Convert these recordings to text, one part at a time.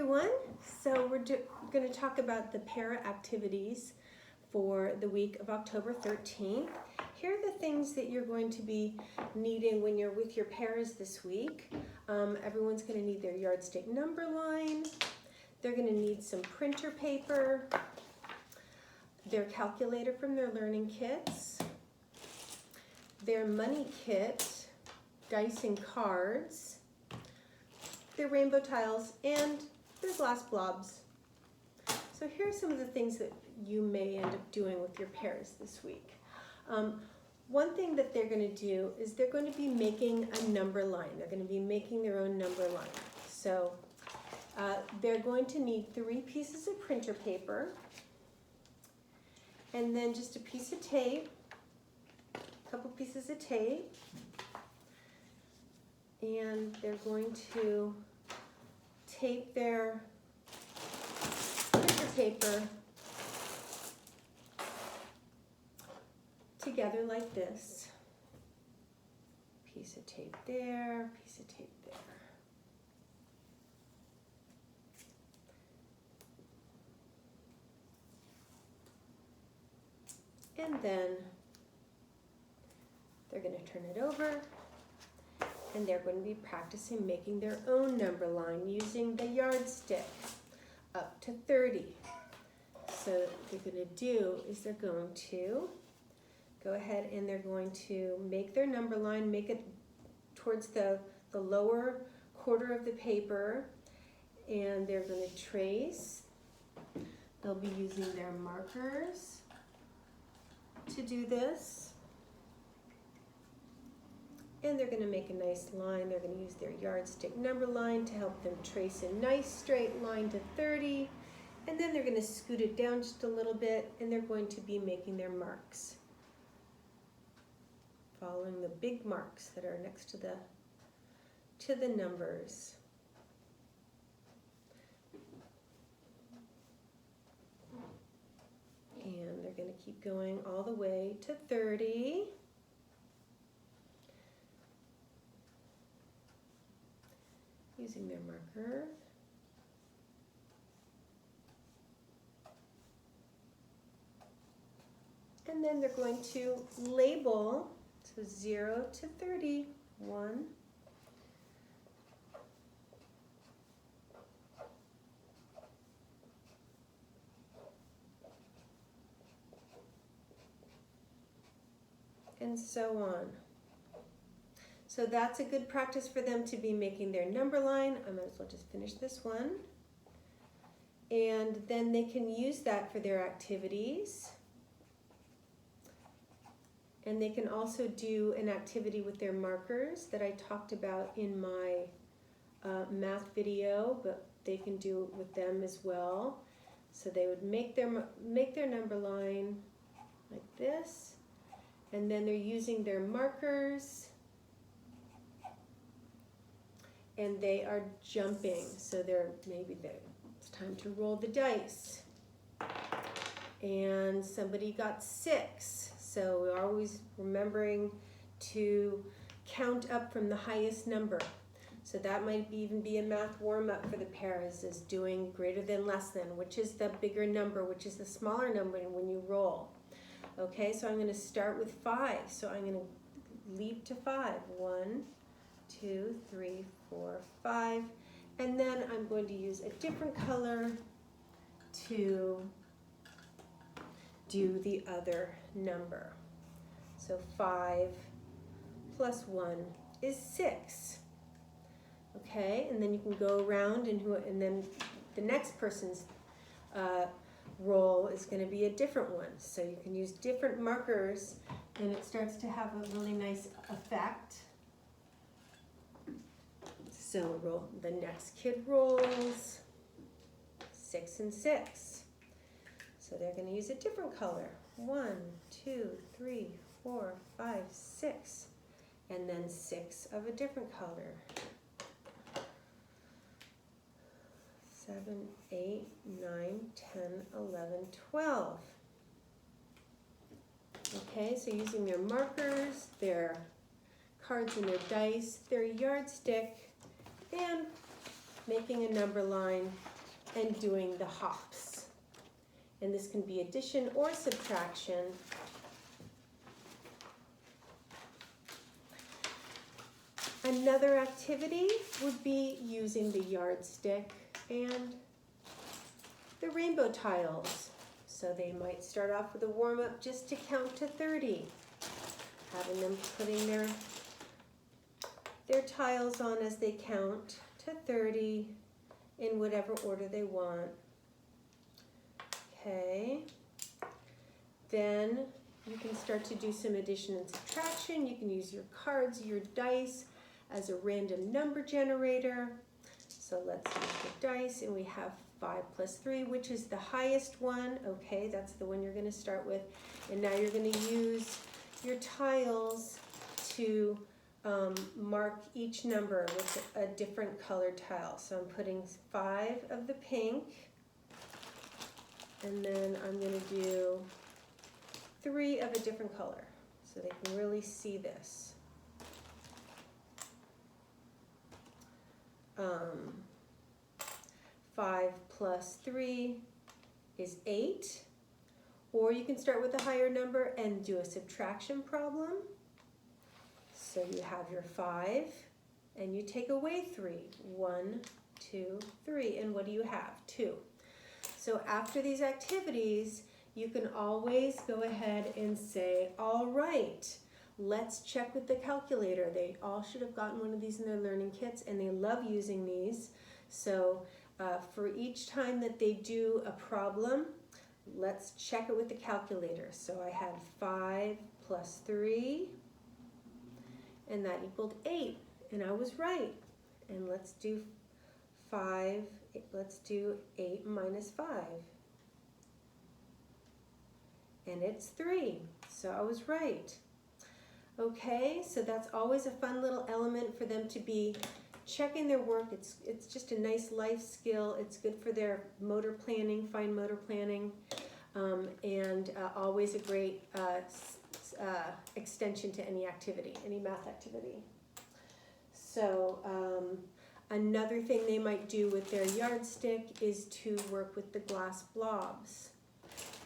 everyone. So we're going to talk about the para activities for the week of October 13th. Here are the things that you're going to be needing when you're with your paras this week. Everyone's going to need their yardstick number line. They're going to need some printer paper, their calculator from their learning kits, their money kit, dice and cards, their rainbow tiles, and their glass blobs. So here are some of the things that you may end up doing with your pairs this week. One thing that they're going to do is they're going to be making a number line. They're going to be making their own number line. So they're going to need 3 pieces of printer paper, and then just a piece of tape, a couple pieces of tape, and they're going to tape their printer paper together like this. Piece of tape there, piece of tape there. And then they're going to turn it over, and they're going to be practicing making their own number line using the yardstick up to 30. So what they're going to do is they're going to go ahead and they're going to make their number line, make it towards the lower quarter of the paper, and they're going to trace. They'll be using their markers to do this. And they're going to make a nice line. They're going to use their yardstick number line to help them trace a nice straight line to 30. And then they're going to scoot it down just a little bit, and they're going to be making their marks, following the big marks that are next to the numbers. And they're going to keep going all the way to 30. Using their marker. And then they're going to label, so 0 to 30, 1. And so on. So that's a good practice for them to be making their number line. I might as well just finish this one. And then they can use that for their activities. And they can also do an activity with their markers that I talked about in my math video, but they can do it with them as well. So they would make their number line like this, and then they're using their markers, and they are jumping. So it's time to roll the dice. And somebody got 6. So we're always remembering to count up from the highest number. So that might even be a math warm-up for the paras, is doing greater than, less than, which is the bigger number, which is the smaller number when you roll. Okay, so I'm going to start with 5. So I'm going to leap to 5. 1, 2, 3, 4, 5. And then I'm going to use a different color to do the other number. So 5 plus 1 is 6. Okay, and then you can go around, and then the next person's roll is going to be a different one. So you can use different markers, and it starts to have a really nice effect. So the next kid rolls 6 and 6. So they're going to use a different color. 1, 2, 3, 4, 5, 6. And then 6 of a different color. 7, 8, 9, 10, 11, 12. Okay, so using their markers, their cards and their dice, their yardstick, and making a number line and doing the hops. And this can be addition or subtraction. Another activity would be using the yardstick and the rainbow tiles. So they might start off with a warm-up just to count to 30, having them putting their tiles on as they count to 30 in whatever order they want. Okay, then you can start to do some addition and subtraction. You can use your cards, your dice as a random number generator. So let's use the dice, and we have 5 plus 3, which is the highest one. Okay, that's the one you're going to start with. And now you're going to use your tiles to mark each number with a different colored tile. So I'm putting 5 of the pink, and then I'm going to do 3 of a different color so they can really see this. 5 plus 3 is 8. Or you can start with a higher number and do a subtraction problem. So you have your 5 and you take away 3. 1, 2, 3. And what do you have? 2. So after these activities, you can always go ahead and say, all right, let's check with the calculator. They all should have gotten one of these in their learning kits, and they love using these. So for each time that they do a problem, let's check it with the calculator. So I had 5 plus 3, and that equaled 8, and I was right. And let's do 8 minus 5. And it's 3, so I was right. Okay, so that's always a fun little element for them to be checking their work. It's just a nice life skill. It's good for their motor planning, fine motor planning, and always a great extension to any activity, any math activity. So another thing they might do with their yardstick is to work with the glass blobs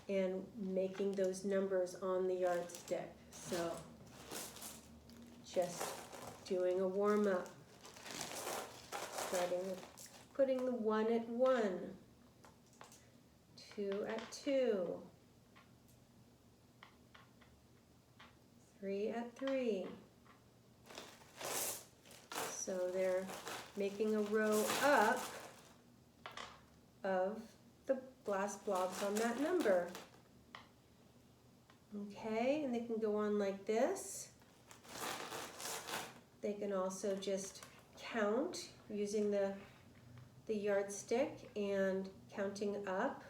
and making those numbers on the yardstick. So just doing a warm-up, starting with putting the 1 at 1, 2 at 2, 3 at 3. So they're making a row up of the glass blobs on that number. Okay, and they can go on like this. They can also just count using the yardstick and counting up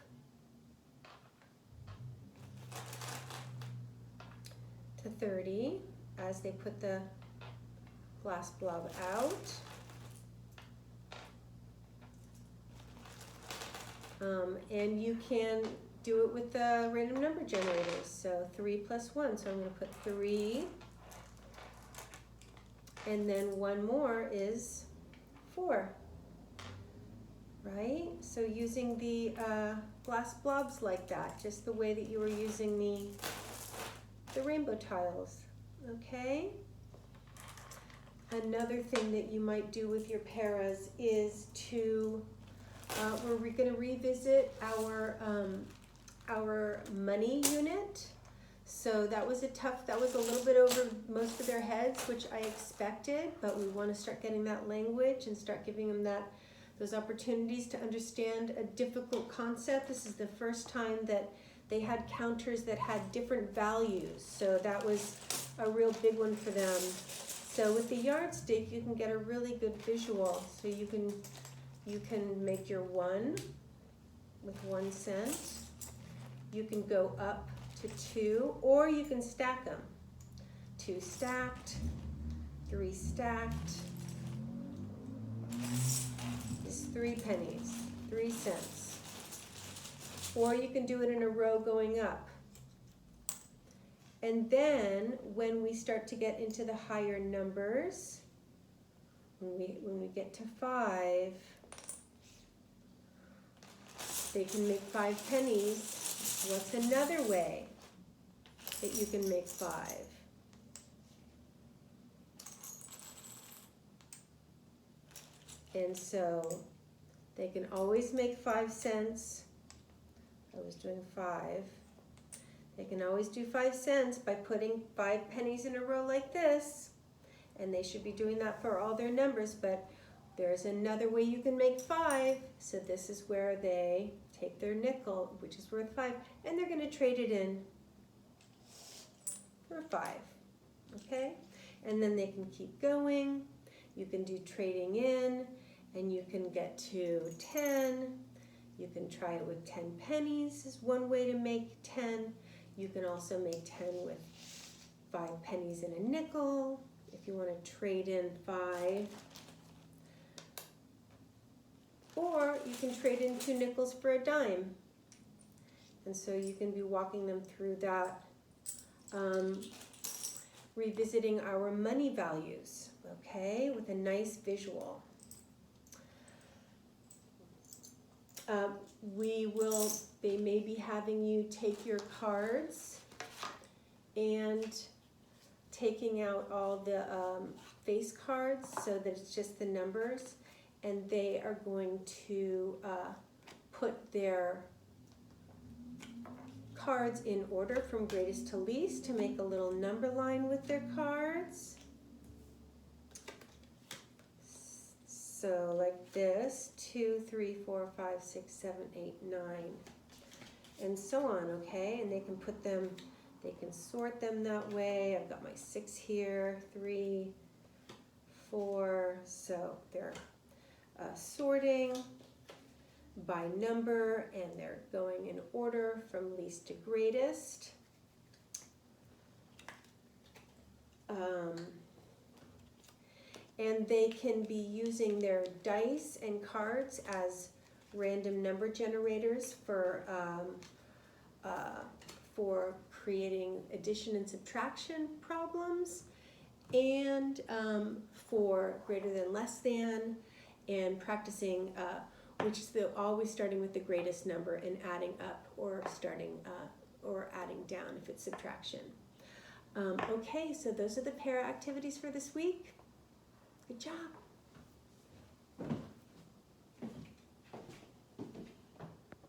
to 30 as they put the glass blob out. And you can do it with the random number generators. So 3 plus 1, so I'm going to put 3. And then one more is 4, right? So using the glass blobs like that, just the way that you were using the rainbow tiles, okay? Another thing that you might do with your paras is to, we're going to revisit our money unit. So that was a little bit over most of their heads, which I expected, but we want to start getting that language and start giving them those opportunities to understand a difficult concept. This is the first time that they had counters that had different values, so that was a real big one for them. So with the yardstick, you can get a really good visual. So you can make your 1 with 1 cent. You can go up to 2, or you can stack them. 2 stacked, 3 stacked. It's 3 pennies, 3 cents. Or you can do it in a row going up. And then when we start to get into the higher numbers, when we get to 5, they can make 5 pennies. What's another way that you can make 5? And so they can always make 5 cents. I was doing 5. They can always do 5 cents by putting 5 pennies in a row like this. And they should be doing that for all their numbers, but there's another way you can make 5. So this is where they take their nickel, which is worth 5, and they're going to trade it in for 5. Okay? And then they can keep going. You can do trading in, and you can get to 10. You can try it with 10 pennies is one way to make 10. You can also make 10 with 5 pennies and a nickel. If you want to trade in 5. Or you can trade in 2 nickels for a dime. And so you can be walking them through that, revisiting our money values, okay, with a nice visual. They may be having you take your cards and taking out all the face cards so that it's just the numbers, and they are going to put their cards in order from greatest to least to make a little number line with their cards. So like this, 2, 3, 4, 5, 6, 7, 8, 9, and so on, okay? And they can put them, they can sort them that way. I've got my 6 here, 3, 4, so they're sorting by number, and they're going in order from least to greatest. And they can be using their dice and cards as random number generators for creating addition and subtraction problems, and for greater than, less than, and practicing, which is always starting with the greatest number and adding up, or adding down if it's subtraction. Okay, so those are the para activities for this week. Good job.